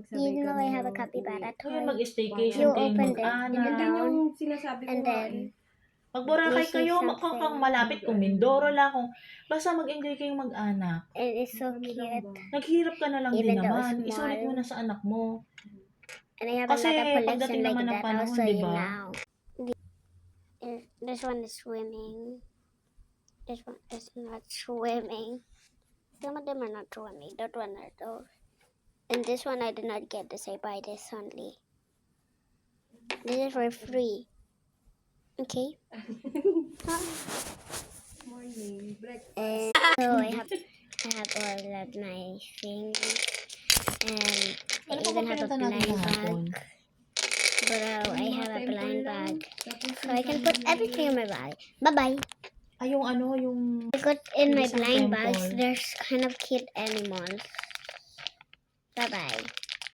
Magsabay You know I kami have a ng capybara uwi. Ngayon toy. mag-staycation You kayong opened it. Yun din mag-anak. yung sinasabi ko And nga then, eh. Mag-Boracay you see kayo, kung something. kang malapit, kung Mindoro lang, kung basta mag-enjoy kayong mag-anak. It is so Kami lang cute. ba? Naghirap ka na lang Even din though naman. small. Isulit mo na sa anak mo. And I have Kasi another collection pagdating like naman ng that. I'll panahon, show di you ba? now. This one is swimming. This one is not swimming. Some of them are not swimming. That one are those. And this one I did not get this. I buy this only. This is for free. Okay. Morning, breakfast. And so I have all of my things. And I Ano pa even ba have a pinunta natin blind kahapon? bag. But I Yung have mga a temple blind lang. bag. Tapos So I can yung put kanya- everything in my bag. Bye-bye. Ay, yung ano, yung... I got in my Isang blind temple. bags. There's kind of cute animals. Bye-bye.